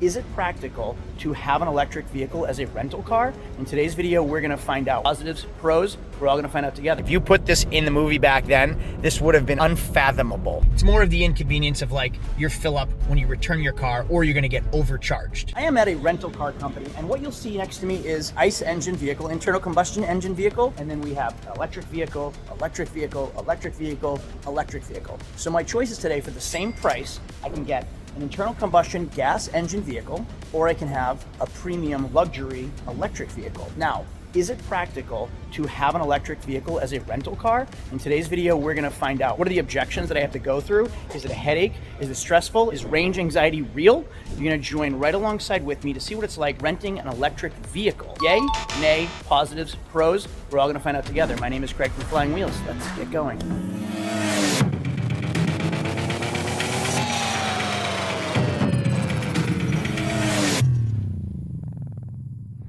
Is it practical to have an electric vehicle as a rental car? In today's video, we're gonna find out positives, pros, we're all gonna find out together. If you put this in the movie back then, this would have been unfathomable. It's more of the inconvenience of like your fill up when you return your car or you're gonna get overcharged. I am at a rental car company and what you'll see next to me is ICE engine vehicle, internal combustion engine vehicle, and then we have electric vehicle, electric vehicle, electric vehicle, electric vehicle. So my choices today for the same price, I can get an internal combustion gas engine vehicle, or I can have a premium luxury electric vehicle. Now, is it practical to have an electric vehicle as a rental car? In today's video, we're gonna find out what are the objections that I have to go through. Is it a headache? Is it stressful? Is range anxiety real? You're gonna join right alongside with me to see what it's like renting an electric vehicle. Yay, nay, positives, pros, we're all gonna find out together. My name is Craig from Flying Wheels. Let's get going.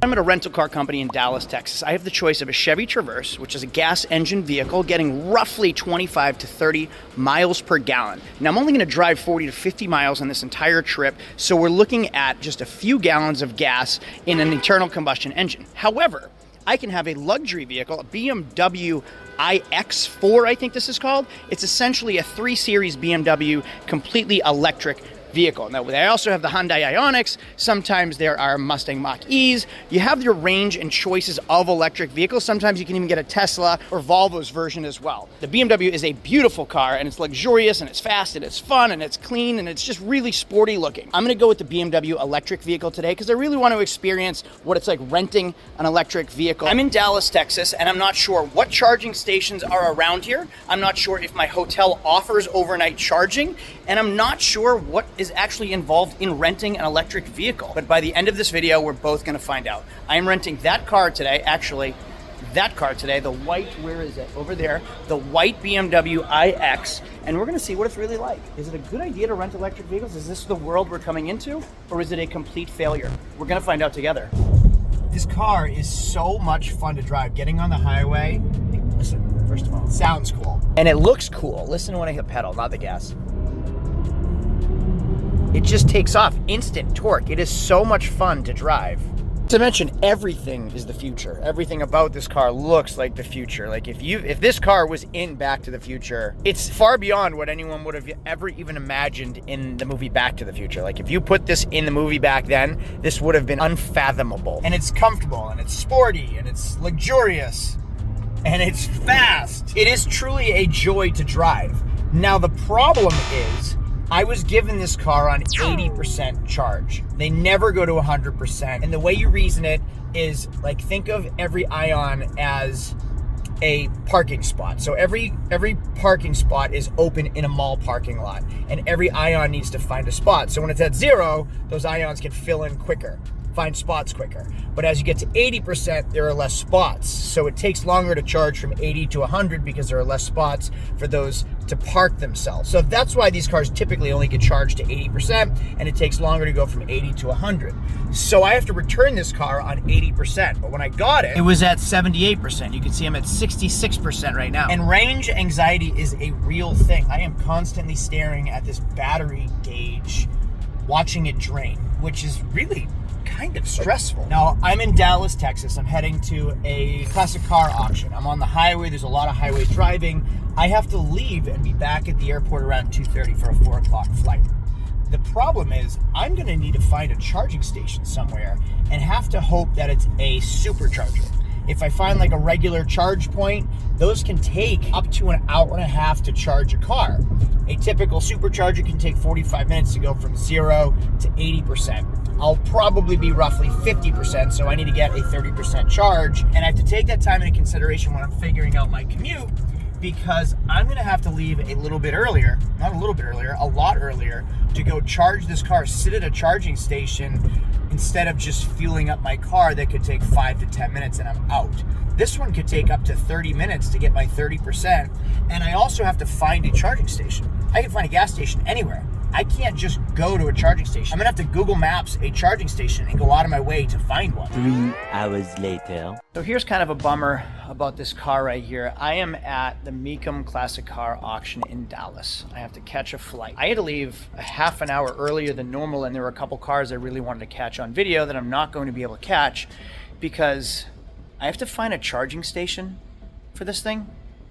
I'm at a rental car company in Dallas, Texas. I have the choice of a Chevy Traverse, which is a gas engine vehicle getting roughly 25 to 30 miles per gallon. Now I'm only gonna drive 40 to 50 miles on this entire trip, so we're looking at just a few gallons of gas in an internal combustion engine. However, I can have a luxury vehicle, a BMW iX4, I think this is called. It's essentially a 3 Series BMW completely electric vehicle. Now, I also have the Hyundai Ioniqs. Sometimes there are Mustang Mach-Es. You have your range and choices of electric vehicles. Sometimes you can even get a Tesla or Volvo's version as well. The BMW is a beautiful car and it's luxurious and it's fast and it's fun and it's clean and it's just really sporty looking. I'm gonna go with the BMW electric vehicle today because I really want to experience what it's like renting an electric vehicle. I'm in Dallas, Texas, and I'm not sure what charging stations are around here. I'm not sure if my hotel offers overnight charging, and I'm not sure what is actually involved in renting an electric vehicle. But by the end of this video, we're both gonna find out. I'm renting that car today, the white, where is it? Over there, the white BMW iX, and we're gonna see what it's really like. Is it a good idea to rent electric vehicles? Is this the world we're coming into, or is it a complete failure? We're gonna find out together. This car is so much fun to drive. Getting on the highway, listen, first of all, it sounds cool. And it looks cool. Listen when I hit pedal, not the gas. It just takes off, instant torque. It is so much fun to drive. To mention, everything is the future. Everything about this car looks like the future. Like if this car was in Back to the Future, it's far beyond what anyone would have ever even imagined in the movie Back to the Future. Like if you put this in the movie back then, this would have been unfathomable. And it's comfortable and it's sporty and it's luxurious and it's fast. It is truly a joy to drive. Now the problem is, I was given this car on 80% charge. They never go to 100%. And the way you reason it is like, think of every ion as a parking spot. So every parking spot is open in a mall parking lot, and every ion needs to find a spot. So when it's at 0, those ions can fill in quicker, find spots quicker. But as you get to 80%, there are less spots. So it takes longer to charge from 80 to 100 because there are less spots for those to park themselves. So that's why these cars typically only get charged to 80%, and it takes longer to go from 80 to 100. So I have to return this car on 80%, but when I got it, it was at 78%. You can see I'm at 66% right now. And range anxiety is a real thing. I am constantly staring at this battery gauge, watching it drain, which is really kind of stressful. Now, I'm in Dallas, Texas. I'm heading to a classic car auction. I'm on the highway. There's a lot of highway driving. I have to leave and be back at the airport around 2:30 for a 4 o'clock flight. The problem is I'm going to need to find a charging station somewhere and have to hope that it's a supercharger. If I find like a regular charge point, those can take up to an hour and a half to charge a car. A typical supercharger can take 45 minutes to go from 0 to 80%. I'll probably be roughly 50%, so I need to get a 30% charge. And I have to take that time into consideration when I'm figuring out my commute, because I'm gonna have to leave a little bit earlier, not a little bit earlier, a lot earlier, to go charge this car, sit at a charging station, instead of just fueling up my car that could take 5 to 10 minutes and I'm out. This one could take up to 30 minutes to get my 30%, and I also have to find a charging station. I can find a gas station anywhere. I can't just go to a charging station. I'm gonna have to Google Maps a charging station and go out of my way to find one. 3 hours later. So here's kind of a bummer about this car right here. I am at the Mecum Classic Car Auction in Dallas. I have to catch a flight. I had to leave a half an hour earlier than normal, and there were a couple cars I really wanted to catch on video that I'm not going to be able to catch because I have to find a charging station for this thing,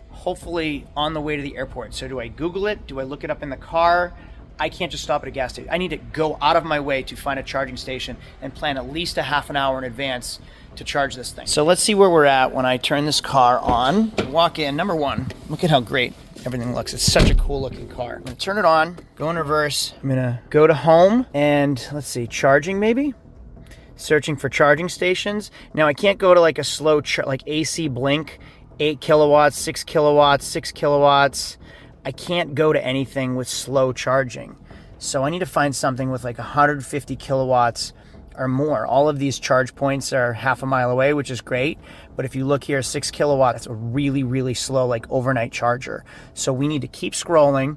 hopefully on the way to the airport. So do I Google it? Do I look it up in the car? I can't just stop at a gas station. I need to go out of my way to find a charging station and plan at least a half an hour in advance to charge this thing. So let's see where we're at when I turn this car on. Walk in. Number one, look at how great everything looks. It's such a cool looking car. I'm gonna turn it on, go in reverse. I'm gonna go to home and let's see, charging maybe? Searching for charging stations. Now I can't go to like a slow, like AC Blink, 8 kilowatts, 6 kilowatts, 6 kilowatts. I can't go to anything with slow charging. So I need to find something with like 150 kilowatts or more. All of these charge points are half a mile away, which is great. But if you look here, 6 kilowatts, it's a really, really slow, like overnight charger. So we need to keep scrolling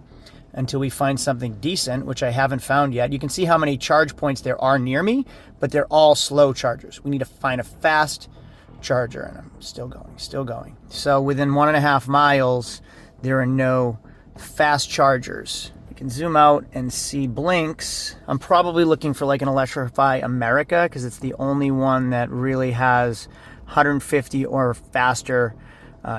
until we find something decent, which I haven't found yet. You can see how many charge points there are near me, but they're all slow chargers. We need to find a fast charger, and I'm still going. So within 1.5 miles, there are no fast chargers. You can zoom out and see blinks. I'm probably looking for like an Electrify America because it's the only one that really has 150 or faster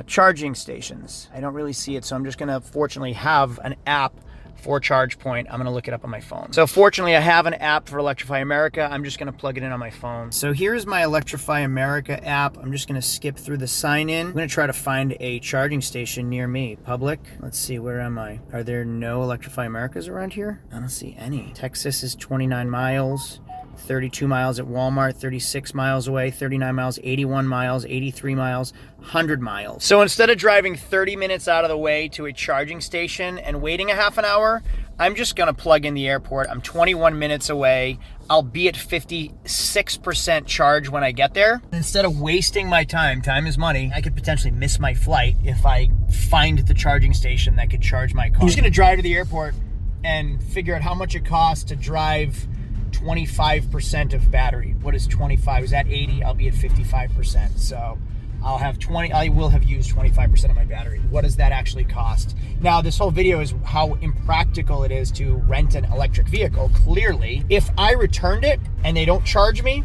charging stations. I don't really see it, so I'm just gonna fortunately have an app for ChargePoint. I'm gonna look it up on my phone. So fortunately I have an app for Electrify America. I'm just gonna plug it in on my phone. So here's my Electrify America app. I'm just gonna skip through the sign in. I'm gonna try to find a charging station near me. Public, let's see, where am I? Are there no Electrify Americas around here? I don't see any. Texas is 29 miles. 32 miles at Walmart, 36 miles away, 39 miles, 81 miles, 83 miles, 100 miles. So instead of driving 30 minutes out of the way to a charging station and waiting a half an hour, I'm just gonna plug in the airport. I'm 21 minutes away. I'll be at 56% charge when I get there. Instead of wasting my time is money, I could potentially miss my flight if I find the charging station that could charge my car. I'm just gonna drive to the airport and figure out how much it costs to drive 25% of battery. What is 25? Is that 80? I'll be at 55%. So I'll have I will have used 25% of my battery. What does that actually cost? Now, this whole video is how impractical it is to rent an electric vehicle. Clearly, if I returned it and they don't charge me,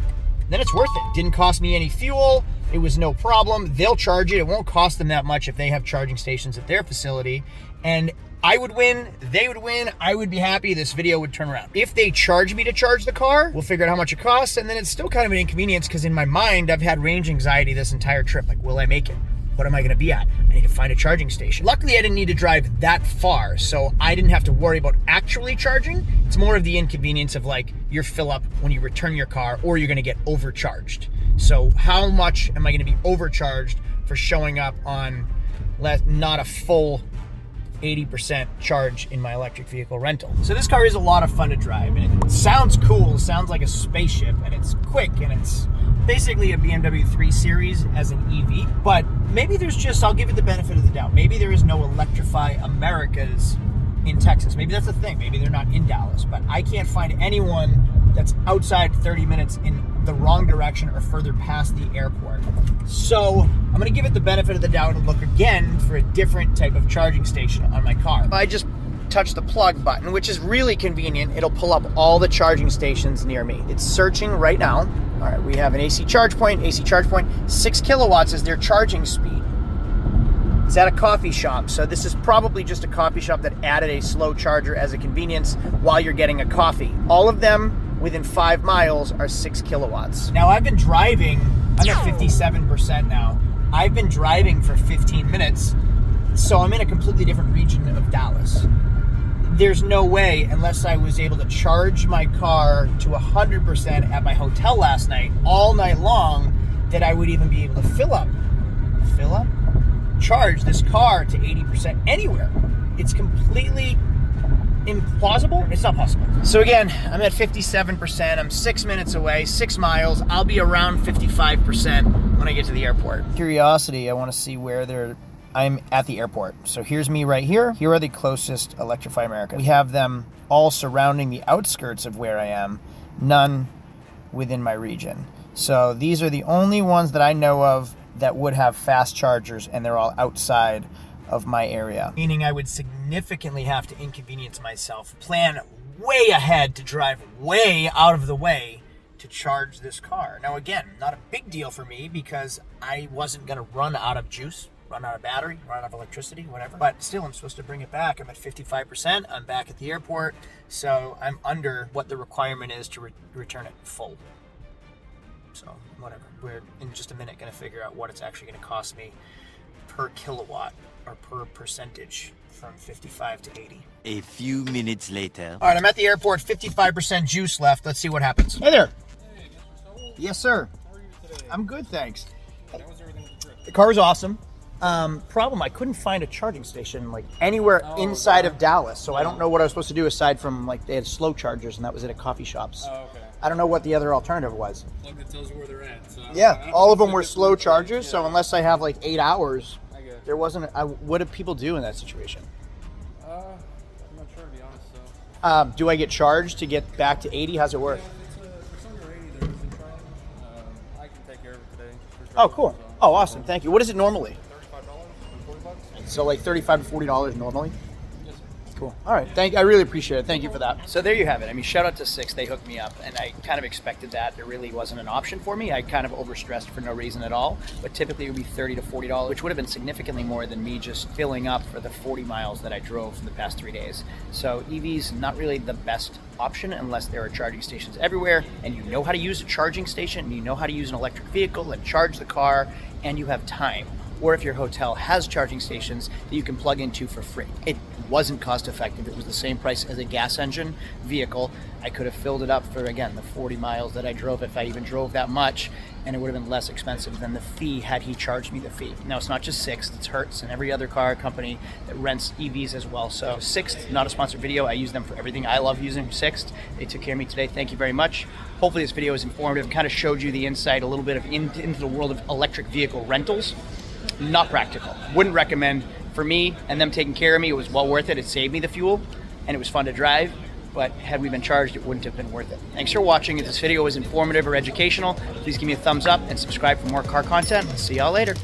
then it's worth it. Didn't cost me any fuel. It was no problem. They'll charge it. It won't cost them that much if they have charging stations at their facility. And I would win, they would win, I would be happy, this video would turn around. If they charge me to charge the car, we'll figure out how much it costs, and then it's still kind of an inconvenience because in my mind, I've had range anxiety this entire trip. Like, will I make it? What am I gonna be at? I need to find a charging station. Luckily, I didn't need to drive that far, so I didn't have to worry about actually charging. It's more of the inconvenience of like your fill up when you return your car or you're gonna get overcharged. So how much am I gonna be overcharged for showing up on not a full 80% charge in my electric vehicle rental? So this car is a lot of fun to drive, and it sounds cool, sounds like a spaceship, and it's quick, and it's basically a BMW 3 Series as an EV. But maybe there's just, I'll give it the benefit of the doubt, maybe there is no Electrify Americas in Texas. Maybe that's the thing. Maybe they're not in Dallas, but I can't find anyone that's outside 30 minutes in the wrong direction or further past the airport. So I'm gonna give it the benefit of the doubt and look again for a different type of charging station on my car. I just touch the plug button, which is really convenient. It'll pull up all the charging stations near me. It's searching right now. All right, we have an AC charge point, 6 kilowatts is their charging speed. It's at a coffee shop, so this is probably just a coffee shop that added a slow charger as a convenience while you're getting a coffee. All of them within 5 miles are 6 kilowatts. Now I've been driving, I'm at 57% now. I've been driving for 15 minutes, so I'm in a completely different region of Dallas. There's no way, unless I was able to charge my car to 100% at my hotel last night, all night long, that I would even be able to charge this car to 80% anywhere. It's completely implausible. It's not possible. So again, I'm at 57%. I'm 6 minutes away, 6 miles. I'll be around 55% when I get to the airport. Curiosity, I want to see where their I'm at the airport. So here's me right here. Here are the closest Electrify America. We have them all surrounding the outskirts of where I am, none within my region. So these are the only ones that I know of that would have fast chargers, and they're all outside of my area. Meaning I would significantly have to inconvenience myself, plan way ahead to drive way out of the way to charge this car. Now again, not a big deal for me because I wasn't gonna run out of juice, run out of battery, run out of electricity, whatever. But still, I'm supposed to bring it back. I'm at 55%, I'm back at the airport, so I'm under what the requirement is to return it full. So whatever, we're in just a minute gonna figure out what it's actually gonna cost me per kilowatt or per percentage from 55 to 80. A few minutes later. All right, I'm at the airport, 55% juice left. Let's see what happens. Hey there. Hey, Mr. Sowell. Yes, sir. How are you today? I'm good, thanks. How was everything with the trip? The car was awesome. Problem, I couldn't find a charging station like anywhere inside of Dallas, so I don't know what I was supposed to do aside from like they had slow chargers and that was it at coffee shops. Oh, okay. I don't know what the other alternative was. Plug that tells you where they're at. So Yeah, all of them were slow chargers, so unless I have like 8 hours, I guess. there wasn't. What do people do in that situation? I'm not sure to be honest. So. Do I get charged to get back to 80? How's it work? It's under 80 there, Etron. I can take care of it today. Oh, cool. Oh, awesome. Thank you. What is it normally? $35 and $40. So like $35 to $40 normally? Yes, sir. Cool. All right. I really appreciate it. Thank you for that. So there you have it. I mean, shout out to Sixt. They hooked me up, and I kind of expected that. There really wasn't an option for me. I kind of overstressed for no reason at all. But typically it would be $30 to $40, which would have been significantly more than me just filling up for the 40 miles that I drove for the past 3 days. So EV's not really the best option unless there are charging stations everywhere, and you know how to use a charging station, and you know how to use an electric vehicle and charge the car, and you have time. Or if your hotel has charging stations that you can plug into for free. It wasn't cost effective. It was the same price as a gas engine vehicle. I could have filled it up for, again, the 40 miles that I drove, if I even drove that much, and it would have been less expensive than the fee had he charged me the fee. Now, it's not just Sixt, it's Hertz and every other car company that rents EVs as well. So Sixt, not a sponsored video. I use them for everything. I love using Sixt. They took care of me today. Thank you very much. Hopefully this video is informative, kind of showed you the insight, a little bit of into the world of electric vehicle rentals. Not practical. Wouldn't recommend. For me and them taking care of me, it was well worth it. It saved me the fuel and it was fun to drive, but had we been charged, it wouldn't have been worth it. Thanks for watching. If this video was informative or educational, please give me a thumbs up and subscribe for more car content. See y'all later.